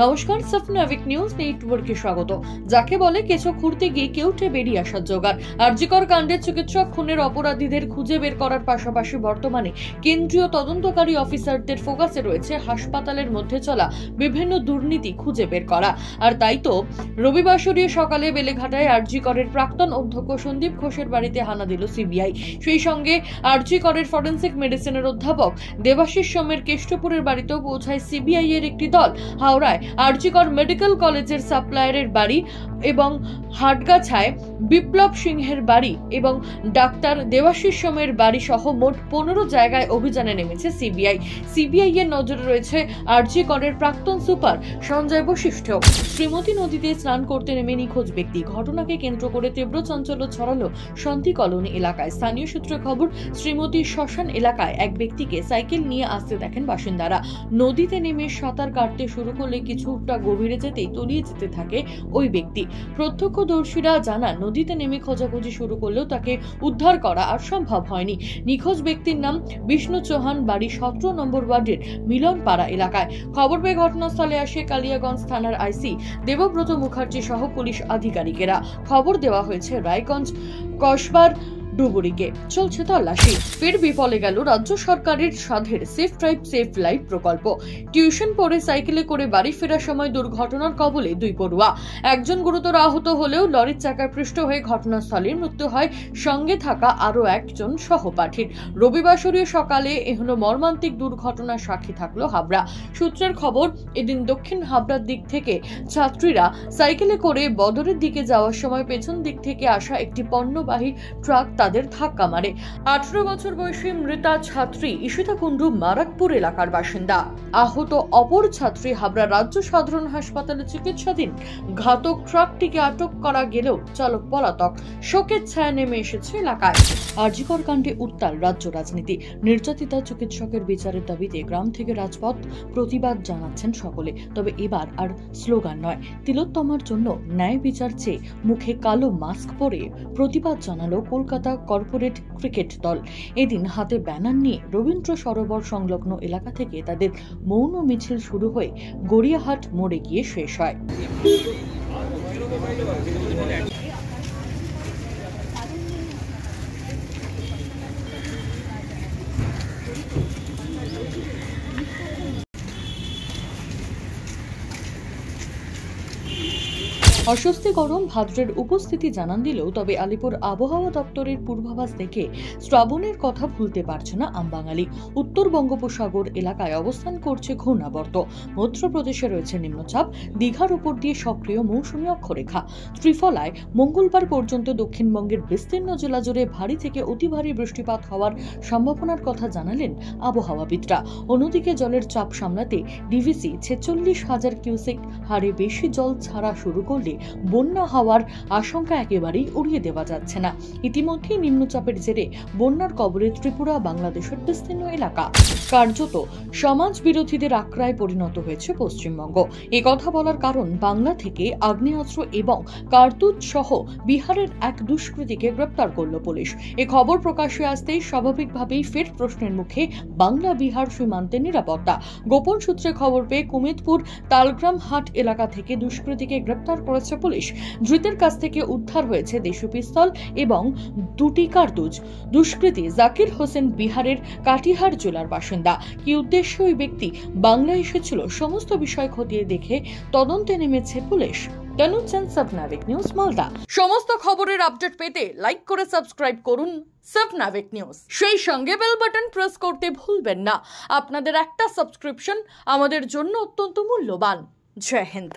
নমস্কার, সাফনাভিক নিউজ নেটওয়ার্কে স্বাগত। যাকে বলে কেঁচো খুঁড়তে গিয়ে কেউটে বেরিয়ে আসার জোগাড়। আরজিকর কাণ্ডের চিকিৎসক খুনের অপরাধীদের খুঁজে বের করার পাশাপাশি বর্তমানে কেন্দ্রীয় তদন্তকারী অফিসারদের ফোকাসে রয়েছে হাসপাতালের মধ্যে চলা বিভিন্ন দুর্নীতি খুঁজে বের করা। আর তাই তো রবিবার সকালে বেলেঘাটায় আরজিকরের প্রাক্তন অধ্যক্ষ সন্দীপ ঘোষের বাড়িতে হানা দিল সিবিআই। সেই সঙ্গে আরজিকরের ফরেন্সিক মেডিসিনের অধ্যাপক দেবাশিস সোমের কেষ্টপুরের বাড়িতেও পৌঁছায় সিবিআই এর একটি দল। হাওড়ায় আরজিকর মেডিকেল কলেজের সাপ্লায়ারের বাড়ি এবং হাটগাছায় বিপ্লব সিংহের বাড়ি এবং ডাক্তার দেবাশিস সোমের বাড়ি সহ মোট 15 জায়গায় অভিযানে নেমেছে সিবিআই এর নজরে রয়েছে আরজিকরের প্রাক্তন সুপার সঞ্জয় বশিষ্ঠ। শ্রীমতী নদীতে স্নান করতে নেমে নিখোঁজ ব্যক্তি। ঘটনাকে কেন্দ্র করে তীব্র চাঞ্চল্য ছড়ালো শান্তি কলোনি এলাকায়। স্থানীয় সূত্রে খবর, শ্রীমতী শ্মশান এলাকায় এক ব্যক্তিকে সাইকেল নিয়ে আসতে দেখেন বাসিন্দারা। নদীতে নেমে সাঁতার কাটতে শুরু করলে কিছুটা গভীরে যেতেই তলিয়ে যেতে থাকে ওই ব্যক্তি। প্রত্যক্ষদর্শীরা জানান, নদীতে নেমে খোঁজাখুঁজি শুরু করলেও তাকে উদ্ধার করা আর সম্ভব হয়নি। নিখোঁজ ব্যক্তির নাম বিষ্ণু চৌহান, বাড়ি 17 নম্বর ওয়ার্ডের মিলনপাড়া এলাকায়। খবর পেয়ে ঘটনাস্থলে আসে কালিয়াগঞ্জ থানার আইসি দেবব্রত মুখার্জি সহ পুলিশ আধিকারিকেরা। খবর দেওয়া হয়েছে রায়গঞ্জ কসবার ডুবুরিকে। চলছে তল্লাশি। ফের বিফলে গেল রাজ্য সরকারের সাধের সেফ ড্রাইভ সেফ লাইফ প্রকল্প। টিউশন পড়ে সাইকেলে করে বাড়ি ফেরার সময় দুর্ঘটনার কবলে 2 পড়ুয়া। একজন গুরুতর আহত হলেও লরির চাকায় পৃষ্ঠ হয়ে ঘটনাস্থলে মৃত্যু হয় সঙ্গে থাকা আরো একজন সহপাঠীর। রবিবার সকালে এহনো মর্মান্তিক দুর্ঘটনার সাক্ষী থাকলো হাবড়া। সূত্রের খবর, এদিন দক্ষিণ হাবড়ার দিক থেকে ছাত্রীরা সাইকেলে করে বদরের দিকে যাওয়ার সময় পেছন দিক থেকে আসা একটি পণ্যবাহী ট্রাক তাদের ধাক্কা মারে। 18 বছর বয়সী মৃতা ছাত্রী ঈশিতা কুণ্ডু মারাকপুর এলাকার বাসিন্দা। আহত অপর ছাত্রী হাবড়া রাজ্য সাধারণ হাসপাতালে চিকিৎসাধীন। ঘাতক ট্রাকটিকে আটক করা গেলেও চালক পলাতক। শোকের ছায়া নেমে এসেছে এলাকায়। আরজিকর কাণ্ডে উত্তাল রাজ্য রাজনীতি। নির্যাতিতা চিকিৎসকের বিচারের দাবিতে গ্রাম থেকে রাজপথ প্রতিবাদ জানাচ্ছেন সকলে। তবে এবার আর স্লোগান নয়, তিলোত্তমার জন্য ন্যায় বিচার চেয়ে মুখে কালো মাস্ক পরে প্রতিবাদ জানালো কলকাতা কর্পোরেট ক্রিকেট দল। এদিন হাতে ব্যানার নিয়ে রবীন্দ্র সরোবর সংলগ্ন এলাকা থেকে তাদের মৌন মিছিল শুরু হয়ে গড়িয়াহাট মোড়ে গিয়ে শেষ হয়। অস্বস্তি গরম ভাদ্রের উপস্থিতি জানান দিলেও তবে আলিপুর আবহাওয়া দপ্তরের পূর্বাভাস দেখে শ্রাবণের কথা ভুলতে পারছে না আমবাঙালি। উত্তর বঙ্গোপসাগর এলাকায় অবস্থান করছে ঘূর্ণাবর্ত। মধ্যপ্রদেশে রয়েছে নিম্নচাপ। দীঘার উপর দিয়ে সক্রিয় মৌসুমী অক্ষরেখা। ত্রিফলায় মঙ্গলবার পর্যন্ত দক্ষিণবঙ্গের বিস্তীর্ণ জেলা জুড়ে ভারী থেকে অতি ভারী বৃষ্টিপাত হওয়ার সম্ভাবনার কথা জানালেন আবহাওয়াবিদরা। অন্যদিকে জলের চাপ সামলাতে ডিভিসি 46,000 কিউসেক হারে বেশি জল ছাড়া শুরু করলে বন্যা হওয়ার আশঙ্কা একেবারেই উড়িয়ে দেওয়া যাচ্ছে না। ইতিমধ্যেই নিম্নচাপের জেরে বন্যার কবলে ত্রিপুরা, বাংলাদেশের বিস্তীর্ণ এলাকা। কার্যত সমাজ বিরোধীদের আক্রায় পরিণত হয়েছে পশ্চিমবঙ্গ। এ কথা বলার কারণ, বাংলা থেকে আগ্নেয়াস্ত্র এবং কার্তুজ সহ বিহারের এক দুষ্কৃতীকে গ্রেপ্তার করল পুলিশ। এ খবর প্রকাশ্যে আসতেই স্বাভাবিকভাবেই ফের প্রশ্নের মুখে বাংলা বিহার সীমান্তের নিরাপত্তা। গোপন সূত্রে খবর পেয়ে কুমেদপুর তালগ্রাম হাট এলাকা থেকে দুষ্কৃতীকে গ্রেপ্তার করেছে পুলিশ। ধৃতের কাছ থেকে উদ্ধার হয়েছে দেশীয় পিস্তল এবং 2টি কার্তুজ। দুষ্কৃতী জাকির হোসেন বিহারের কাটিহার জেলার বাসিন্দা। কি উদ্দেশ্যে ওই ব্যক্তি বাংলায় এসেছিল, সমস্ত বিষয় খতিয়ে দেখে তদন্তে নেমেছে পুলিশ। সাফনাভিক নিউজ মালদা। সমস্ত খবরের আপডেট পেতে লাইক করে সাবস্ক্রাইব করুন সাফনাভিক নিউজ। সেই সঙ্গে বেল বাটন প্রেস করতে ভুলবেন না। আপনাদের একটা সাবস্ক্রিপশন আমাদের জন্য অত্যন্ত মূল্যবান। জয় হিন্দ।